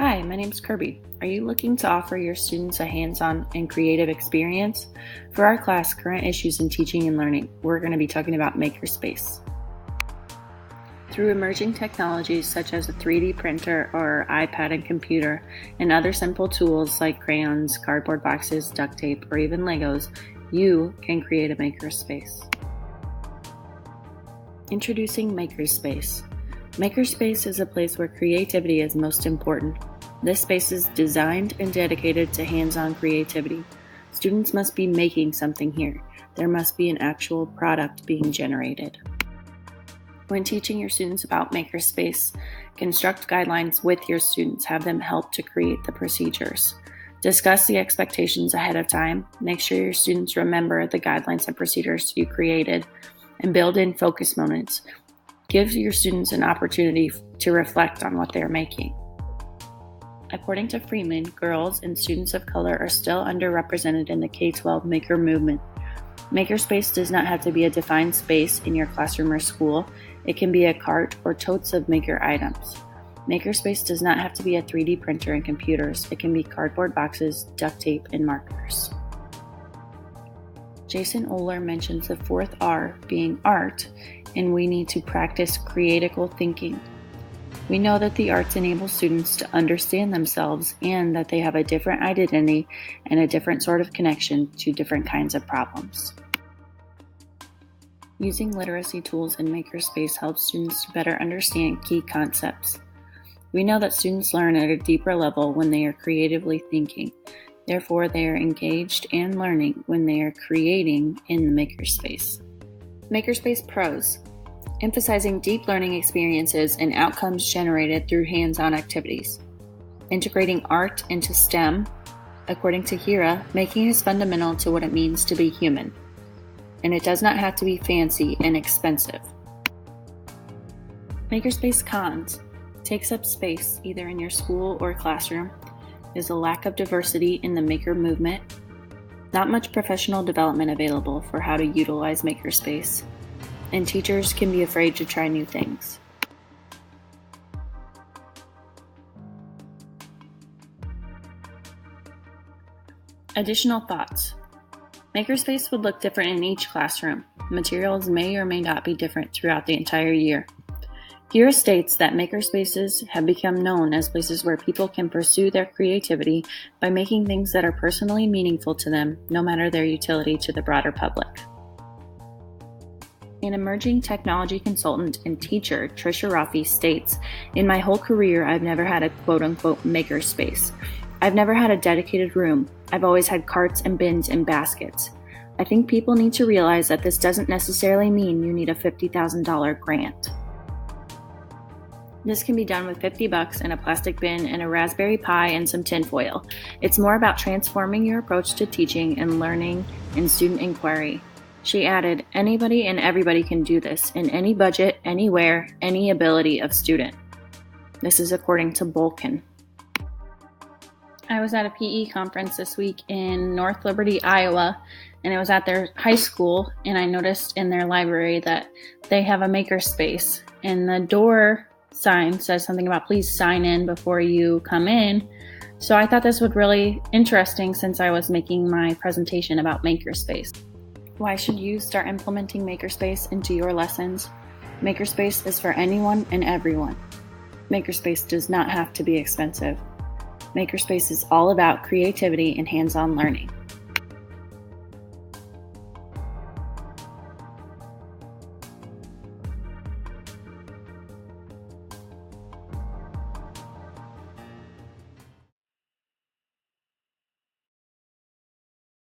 Hi, my name's Kirby. Are you looking to offer your students a hands-on and creative experience? For our class, Current Issues in Teaching and Learning, we're going to be talking about Makerspace. Through emerging technologies such as a 3D printer or iPad and computer, and other simple tools like crayons, cardboard boxes, duct tape, or even Legos, you can create a makerspace. Introducing Makerspace. Makerspace is a place where creativity is most important. This space is designed and dedicated to hands-on creativity. Students must be making something here. There must be an actual product being generated. When teaching your students about Makerspace, construct guidelines with your students. Have them help to create the procedures. Discuss the expectations ahead of time. Make sure your students remember the guidelines and procedures you created, and build in focus moments. Give your students an opportunity to reflect on what they're making. According to Freeman, girls and students of color are still underrepresented in the K-12 maker movement. Makerspace does not have to be a defined space in your classroom or school. It can be a cart or totes of maker items. Makerspace does not have to be a 3D printer and computers. It can be cardboard boxes, duct tape, and markers. Jason Oler mentions the fourth R being art, and we need to practice critical thinking. We know that the arts enable students to understand themselves and that they have a different identity and a different sort of connection to different kinds of problems. Using literacy tools in Makerspace helps students to better understand key concepts. We know that students learn at a deeper level when they are creatively thinking. Therefore, they are engaged and learning when they are creating in the Makerspace. Makerspace Pros. Emphasizing deep learning experiences and outcomes generated through hands-on activities. Integrating art into STEM. According to Hira, making is fundamental to what it means to be human. And it does not have to be fancy and expensive. Makerspace Cons. Takes up space either in your school or classroom. Is a lack of diversity in the maker movement. Not much professional development available for how to utilize Makerspace. And teachers can be afraid to try new things. Additional thoughts. Makerspace would look different in each classroom. Materials may or may not be different throughout the entire year. Hira states that makerspaces have become known as places where people can pursue their creativity by making things that are personally meaningful to them, no matter their utility to the broader public. An emerging technology consultant and teacher, Trisha Rafi, states, "In my whole career, I've never had a quote-unquote makerspace. I've never had a dedicated room. I've always had carts and bins and baskets. I think people need to realize that this doesn't necessarily mean you need a $50,000 grant. This can be done with $50 and a plastic bin and a Raspberry Pi and some tinfoil. It's more about transforming your approach to teaching and learning and student inquiry." She added, "Anybody and everybody can do this in any budget, anywhere, any ability of student." This is according to Bolkin. I was at a PE conference this week in North Liberty, Iowa, and it was at their high school, and I noticed in their library that they have a makerspace, and the door sign says something about please sign in before you come in. So I thought this was really interesting since I was making my presentation about Makerspace. Why should you start implementing Makerspace into your lessons? Makerspace is for anyone and everyone. Makerspace does not have to be expensive. Makerspace is all about creativity and hands-on learning.